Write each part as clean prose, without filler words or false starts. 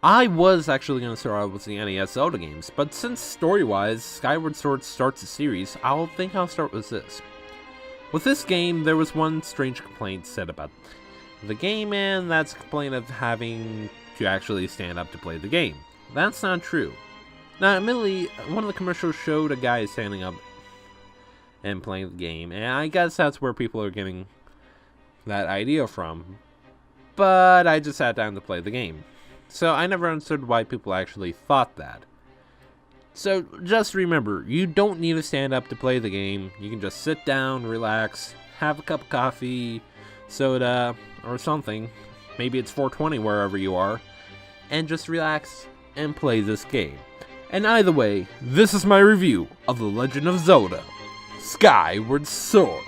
I was actually going to start out with the NES Zelda games, but since story-wise, Skyward Sword starts a series, I'll start with this. With this game, there was one strange complaint said about the game, and that's a complaint of having to actually stand up to play the game. That's not true. Now, admittedly, one of the commercials showed a guy standing up and playing the game, and I guess that's where people are getting that idea from. But I just sat down to play the game. So I never understood why people actually thought that. So just remember, you don't need to stand up to play the game. You can just sit down, relax, have a cup of coffee, soda, or something. Maybe it's 420 wherever you are. And just relax and play this game. And either way, this is my review of The Legend of Zelda: Skyward Sword.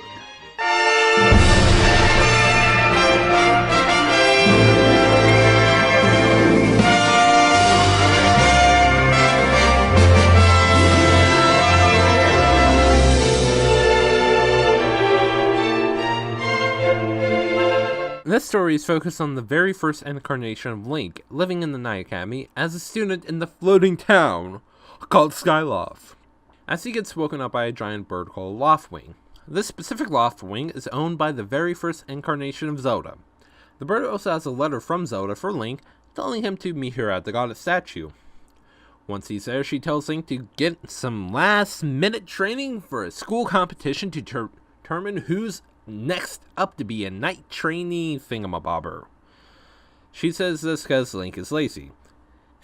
This story is focused on the very first incarnation of Link, living in the Night Academy as a student in the floating town called Skyloft, as he gets woken up by a giant bird called Loftwing. This specific Loftwing is owned by the very first incarnation of Zelda. The bird also has a letter from Zelda for Link, telling him to meet her at the goddess statue. Once he's there, she tells Link to get some last-minute training for a school competition to determine who's next up to be a knight trainee thingamabobber. She says this because Link is lazy.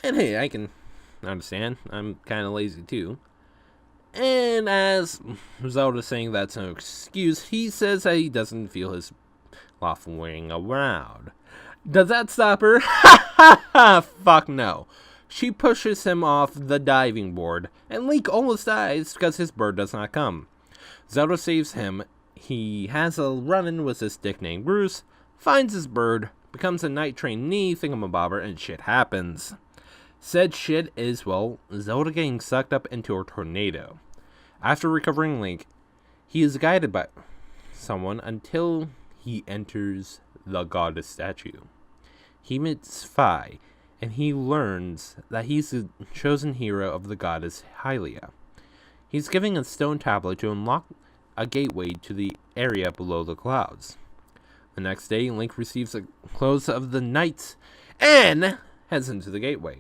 And hey, I can understand. I'm kind of lazy too. And as Zelda's saying that's no excuse, he says that he doesn't feel his Loftwing around. Does that stop her? Ha ha ha! Fuck no. She pushes him off the diving board, and Link almost dies because his bird does not come. Zelda saves him. He has a run-in with this dick named Bruce, finds his bird, becomes a knight trainee thingamabobber, and shit happens. Said shit is, well, Zelda getting sucked up into a tornado. After recovering Link, he is guided by someone until he enters the goddess statue. He meets Fi, and he learns that he's the chosen hero of the goddess Hylia. He's given a stone tablet to unlock a gateway to the area below the clouds. The next day, Link receives the clothes of the knights and heads into the gateway.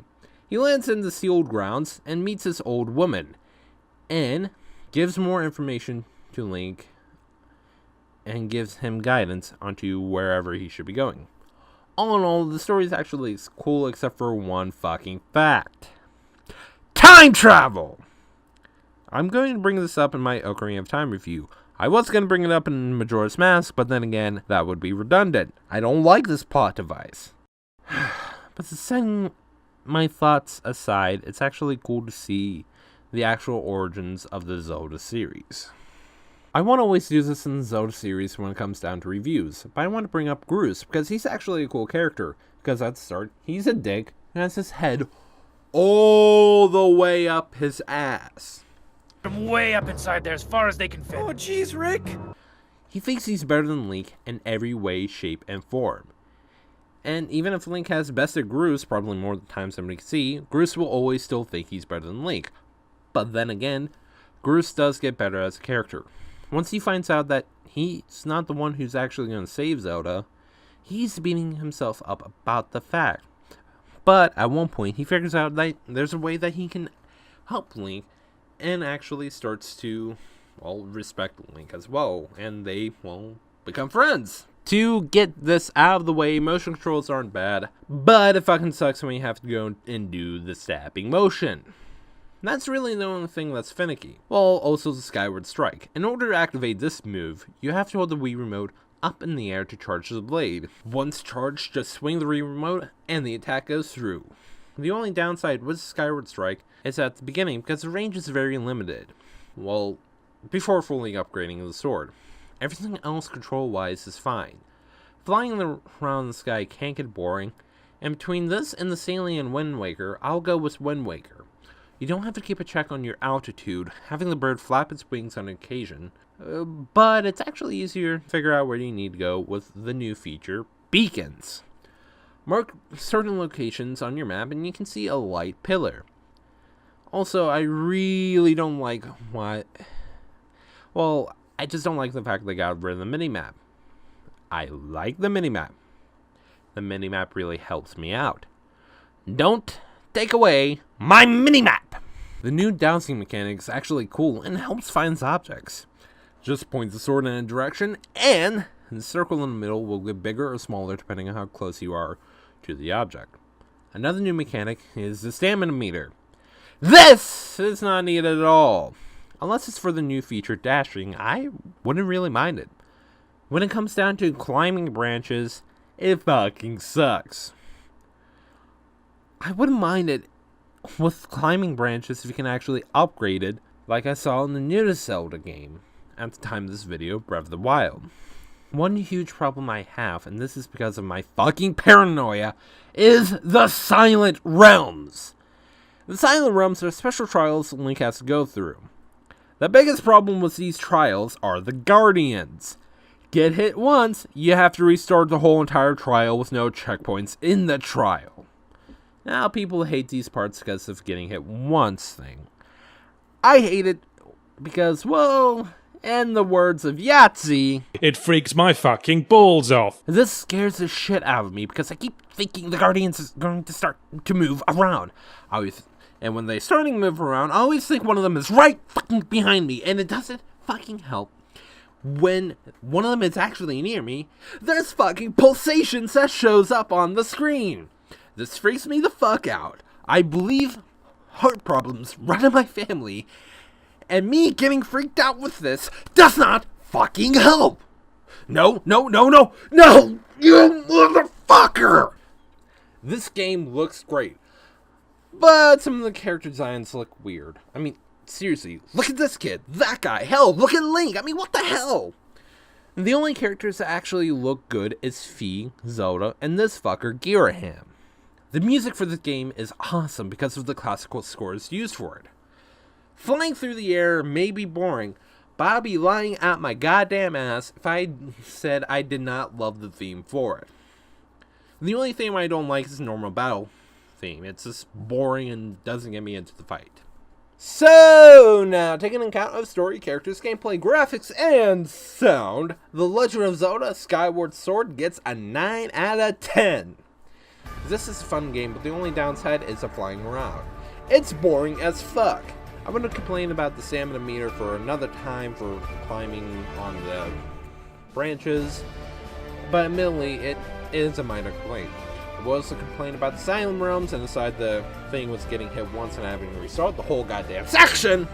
He lands in the sealed grounds and meets this old woman, and gives more information to Link and gives him guidance onto wherever he should be going. All in all, the story is actually cool except for one fucking fact. Time travel! I'm going to bring this up in my Ocarina of Time review. I was going to bring it up in Majora's Mask, but then again, that would be redundant. I don't like this plot device. But setting my thoughts aside, it's actually cool to see the actual origins of the Zelda series. I want to always do this in the Zelda series when it comes down to reviews, but I want to bring up Groose because he's actually a cool character. Because at the start, he's a dick and has his head all the way up his ass. From way up inside there as far as they can fit. Oh, jeez, Rick. He thinks he's better than Link in every way, shape, and form. And even if Link has bested Groose probably more times than we can see, Groose will always still think he's better than Link. But then again, Groose does get better as a character. Once he finds out that he's not the one who's actually going to save Zelda, he's beating himself up about the fact. But at one point, he figures out that there's a way that he can help Link, and actually starts to, well, respect Link as well, and they, well, become friends. To get this out of the way, motion controls aren't bad, but it fucking sucks when you have to go and do the stabbing motion. That's really the only thing that's finicky. Well, also the Skyward Strike. In order to activate this move, you have to hold the Wii Remote up in the air to charge the blade. Once charged, just swing the Wii Remote, and the attack goes through. The only downside with Skyward Strike is at the beginning because the range is very limited. Well, before fully upgrading the sword. Everything else control-wise is fine. Flying around the sky can't get boring, and between this and the sailing in Wind Waker, I'll go with Wind Waker. You don't have to keep a check on your altitude, having the bird flap its wings on occasion, but it's actually easier to figure out where you need to go with the new feature, beacons. Mark certain locations on your map and you can see a light pillar. Also, I really don't like I just don't like the fact they got rid of the minimap. I like the minimap. The minimap really helps me out. Don't take away my minimap! The new dowsing mechanic is actually cool and helps find objects. Just point the sword in a direction and the circle in the middle will get bigger or smaller depending on how close you are to the object. Another new mechanic is the stamina meter. This is not needed at all. Unless it's for the new feature dashing, I wouldn't really mind it. When it comes down to climbing branches, it fucking sucks. I wouldn't mind it with climbing branches if you can actually upgrade it, like I saw in the new Zelda game, at the time of this video, Breath of the Wild. One huge problem I have, and this is because of my fucking paranoia, is the Silent Realms. The Silent Realms are special trials Link has to go through. The biggest problem with these trials are the Guardians. Get hit once, you have to restart the whole entire trial with no checkpoints in the trial. Now, people hate these parts because of getting hit once thing. I hate it because, well, in the words of Yahtzee, it freaks my fucking balls off. This scares the shit out of me because I keep thinking the Guardians is going to start to move around. And when they're starting to move around, I always think one of them is right fucking behind me, and it doesn't fucking help. When one of them is actually near me, there's fucking pulsations that shows up on the screen. This freaks me the fuck out. I believe heart problems run in my family, and me getting freaked out with this does not fucking help. No, you motherfucker! This game looks great, but some of the character designs look weird. I mean, seriously, look at this kid, that guy, hell, look at Link, I mean, what the hell? The only characters that actually look good is Fi, Zelda, and this fucker, Girahim. The music for this game is awesome because of the classical scores used for it. Flying through the air may be boring, but I'd be lying at my goddamn ass if I said I did not love the theme for it. The only theme I don't like is the normal battle theme. It's just boring and doesn't get me into the fight. So, now, taking into account of story, characters, gameplay, graphics, and sound, The Legend of Zelda Skyward Sword gets a 9 out of 10. This is a fun game, but the only downside is the flying around. It's boring as fuck. I'm going to complain about the stamina meter for another time for climbing on the branches, but admittedly, it is a minor complaint. I will also complain about the Silent Realms and decide the thing was getting hit once and having to restart the whole goddamn section!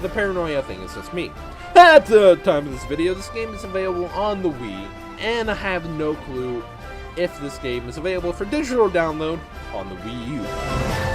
The paranoia thing is just me. At the time of this video, this game is available on the Wii, and I have no clue if this game is available for digital download on the Wii U.